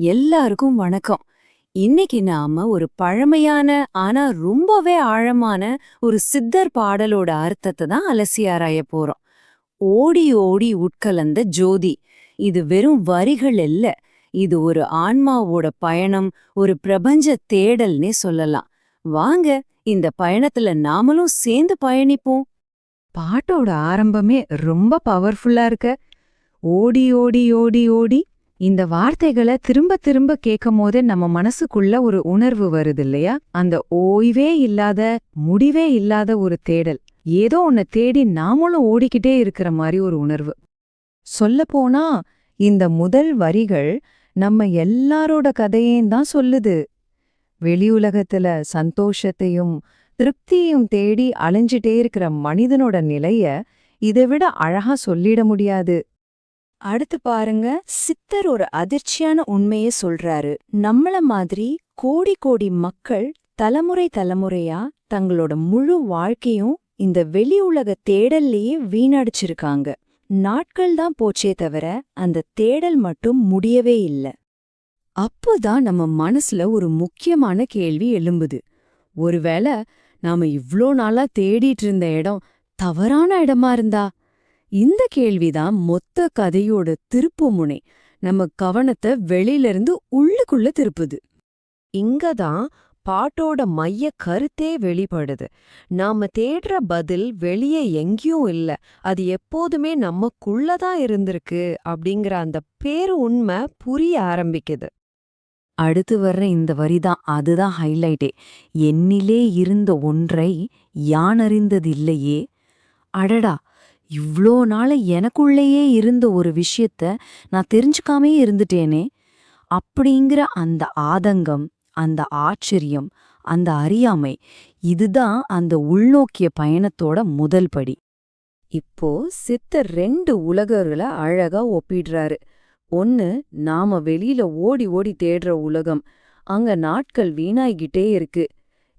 எல்லாருக்கும் வணக்கம். இன்னைக்கு நாம ஒரு பழமையான ஆனா ரொம்பவே ஆழமான ஒரு சித்தர் பாடலோட அர்த்தத்தை தான் அலசி ஆராய போறோம். ஓடி ஓடி உட்கலந்த ஜோதி. இது வெறும் வரிகள் இல்ல. இது ஒரு ஆன்மாவோட பயணம், ஒரு பிரபஞ்ச தேடல்னே சொல்லலாம். வாங்க, இந்த பயணத்துல நாமளும் சேர்ந்து பயணிப்போம். பாட்டோட ஆரம்பமே ரொம்ப பவர்ஃபுல்லா இருக்க. ஓடி ஓடி ஓடி ஓடி இந்த வார்த்தைகளை திரும்ப திரும்ப கேட்கும் போது நம்ம மனசுக்குள்ள ஒரு உணர்வு வருது இல்லையா? அந்த ஓய்வே இல்லாத, முடிவே இல்லாத ஒரு தேடல். ஏதோ ஒன்ன தேடி நாமளும் ஓடிக்கிட்டே இருக்கிற மாதிரி ஒரு உணர்வு. சொல்லப்போனா இந்த முதல் வரிகள் நம்ம எல்லாரோட கதையேன் தான் சொல்லுது. வெளியுலகத்துல சந்தோஷத்தையும் திருப்தியையும் தேடி அலைஞ்சிட்டே இருக்கிற மனிதனோட நிலைய இதை விட அழகா சொல்லிட முடியாது. அடுத்து பாருங்க, சித்தர் ஒரு அதிர்ச்சியான உண்மையை சொல்றாரு. நம்மள மாதிரி கோடி கோடி மக்கள் தலைமுறை தலைமுறையா தங்களோட முழு வாழ்க்கையும் இந்த வெளி உலக தேடல்லையே வீணடிச்சிருக்காங்க. நாட்கள் தான் போச்சே தவிர அந்த தேடல் மட்டும் முடியவே இல்ல. அப்போதான் நம்ம மனசுல ஒரு முக்கியமான கேள்வி எழும்புது. ஒருவேளை நாம இவ்ளோ நாளா தேடிட்டு இருந்த இடம் தவறான இடமா இருந்தா? இந்த கேள்விதான் மொத்த கதையோட திருப்புமுனை. நம்ம கவனத்தை வெளியிலிருந்து உள்ளுக்குள்ள திருப்புது. இங்கதான் பாட்டோட மைய கருத்தே வெளிப்படுது. நாம தேடுற பதில் வெளியே எங்கேயும் இல்ல, அது எப்போதுமே நமக்குள்ளதான் இருந்திருக்கு அப்படிங்கிற அந்த பேரு உண்மை புரிய ஆரம்பிக்குது. அடுத்து வர்ற இந்த வரிதான், அதுதான் ஹைலைட்டே. என்னிலே இருந்த ஒன்றை யான் அறிந்ததில்லையே. அடடா, இவ்ளோ நாள எனக்குள்ளேயே இருந்த ஒரு விஷயத்த நான் தெரிஞ்சுக்காமே இருந்துட்டேனே. அப்படிங்கிற அந்த ஆதங்கம், அந்த ஆச்சரியம், அந்த அறியாமை, இதுதான் அந்த உள்நோக்கிய பயணத்தோட முதல் படி. இப்போ சித்தர் 2 உலகங்களை அழகா ஒப்பிடுறாரு. ஒன்னு, நாம வெளியில ஓடி ஓடி தேடுற உலகம், அங்க நாட்கள் வீணாய்கிட்டே இருக்கு.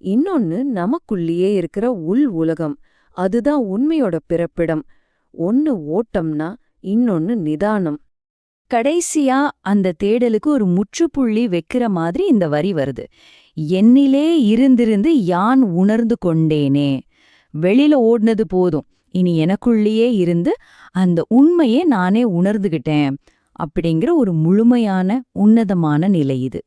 இன்னொன்னு நமக்குள்ளேயே இருக்கிற உள் உலகம், அதுதான் உண்மையோட பிறப்பிடம். ஒன்னு ஓட்டம்னா இன்னொன்னு நிதானம். கடைசியா அந்த தேடலுக்கு ஒரு முற்றுப்புள்ளி வைக்கிற மாதிரி இந்த வரி வருது. என்னிலே இருந்திருந்து யான் உணர்ந்து கொண்டேனே. வெளியில ஓடுனது போதும், இனி எனக்குள்ளேயே இருந்து அந்த உண்மையே நானே உணர்ந்துகிட்டேன் அப்படிங்கிற ஒரு முழுமையான உன்னதமான நிலை இது.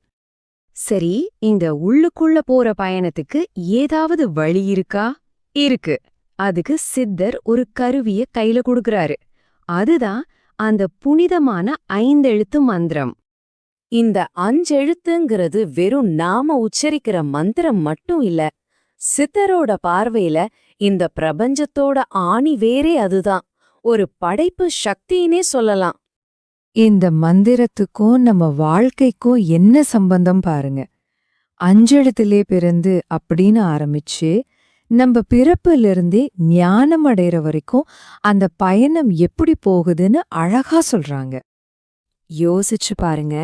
சரி, இந்த உள்ளுக்குள்ள போற பயணத்துக்கு ஏதாவது வழி இருக்கா? இருக்கு. அதுக்கு சித்தர் ஒரு கருவிய கையில கொடுக்கறாரு. அதுதான் அந்த புனிதமான 5 எழுத்து மந்திரம். இந்த 5 எழுத்துங்கிறது வெறும் நாம உச்சரிக்கிற மந்திரம் மட்டும் இல்ல. சித்தரோட பார்வையில இந்த பிரபஞ்சத்தோட ஆணி வேறே அதுதான். ஒரு படைப்பு சக்தியினே சொல்லலாம். இந்த மந்திரத்துக்கும் நம்ம வாழ்க்கைக்கும் என்ன சம்பந்தம் பாருங்க. 5 எழுத்திலே பிறந்து அப்படின்னு ஆரம்பிச்சு நம்ம பிறப்பிலிருந்தே ஞானம் அடைகிற வரைக்கும் அந்த பயணம் எப்படி போகுதுன்னு அழகா சொல்றாங்க. யோசிச்சு பாருங்க,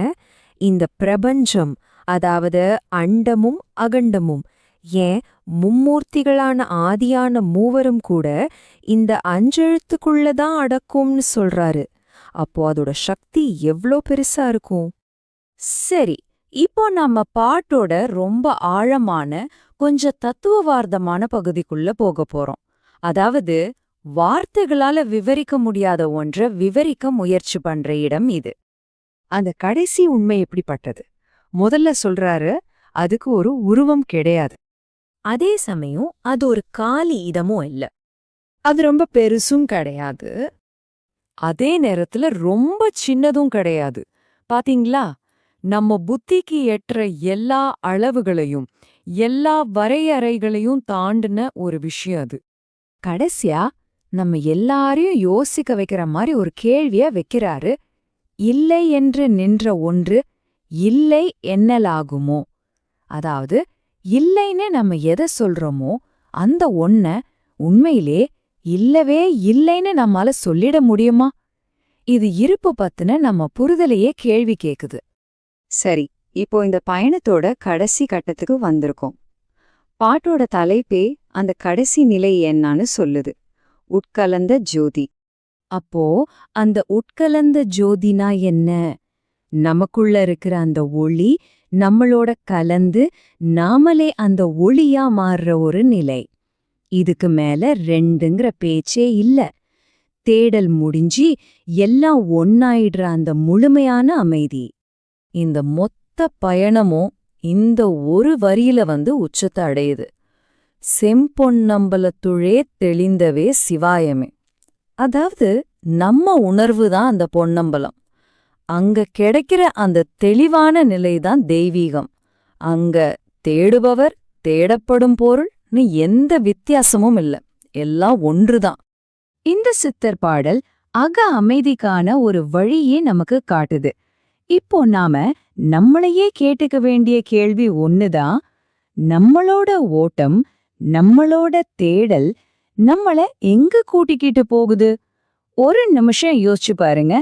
இந்த பிரபஞ்சம், அதாவது அண்டமும் அகண்டமும், ஏன் மும்மூர்த்திகளான ஆதியான மூவரும் கூட இந்த 5 எழுத்துக்குள்ளதான் அடக்கும்னு சொல்றாரு. அப்போ அதோட சக்தி எவ்ளோ பெருசா இருக்கும். சரி, இப்போ நம்ம பாட்டோட ரொம்ப ஆழமான, கொஞ்சம் தத்துவவார்த்தமான பகுதிக்குள்ள போக போறோம். அதாவது வார்த்தைகளால விவரிக்க முடியாத ஒன்ற விவரிக்க முயற்சி பண்ற இடம் இது. அந்த கடைசி உண்மை எப்படிப்பட்டது? முதல்ல சொல்றாரு, அதுக்கு ஒரு உருவம் கிடையாது. அதே சமயம் அது ஒரு காலி இடமும் இல்ல. அது ரொம்ப பெருசும் கிடையாது, அதே நேரத்துல ரொம்ப சின்னதும் கிடையாது. பாத்தீங்களா? நம்ம புத்திக்கு ஏற்ற எல்லா அளவுகளையும் எல்லா வரையறைகளையும் தாண்டின ஒரு விஷயம் அது. கடைசியா நம்ம எல்லாரையும் யோசிக்க வைக்கிற மாதிரி ஒரு கேள்விய வைக்கிறாரு. இல்லை என்று நின்ற ஒன்று இல்லை என்னலாகுமோ? அதாவது இல்லைன்னு நம்ம எதை சொல்றோமோ அந்த ஒன்ன உண்மையிலே இல்லவே இல்லைன்னு நம்மால சொல்லிட முடியுமா? இது இருப்பு பத்தின நம்ம புரிதலையே கேள்வி கேக்குது. சரி, இப்போ இந்த பயணத்தோட கடைசி கட்டத்துக்கு வந்திருக்கோம். பாட்டோட தலைப்பே அந்த கடைசி நிலை என்னன்னு சொல்லுது. உட்கலந்த ஜோதி. அப்போ அந்த உட்கலந்த ஜோதினா என்ன? நமக்குள்ள இருக்கிற அந்த ஒளி நம்மளோட கலந்து நாமளே அந்த ஒளியா மாறுற ஒரு நிலை. இதுக்கு மேல ரெண்டுங்கிற பேச்சே இல்ல. தேடல் முடிஞ்சி எல்லாம் ஒன்னாயிடுற அந்த முழுமையான அமைதி. இந்த மொத்த பயணமும் இந்த ஒரு வரியில உச்சத்தை அடையுது. செம்பொன்னம்பலத்துழே தெளிந்தவே சிவாயமே. அதாவது நம்ம உணர்வு தான் அந்த பொன்னம்பலம். அங்க கிடைக்கிற அந்த தெளிவான நிலைதான் தெய்வீகம். அங்க தேடுபவர் தேடப்படும் பொருள்னு எந்த வித்தியாசமும் இல்ல, எல்லாம் ஒன்றுதான். இந்த சித்தர் பாடல் அக அமைதிக்கான ஒரு வழியே நமக்கு காட்டுது. இப்போ நாம நம்மளையே கேட்டுக்க வேண்டிய கேள்வி ஒண்ணுதான். நம்மளோட ஓட்டம், நம்மளோட தேடல் நம்மள எங்க கூட்டிக்கிட்டு போகுது? ஒரு நிமிஷம் யோசிச்சு பாருங்க.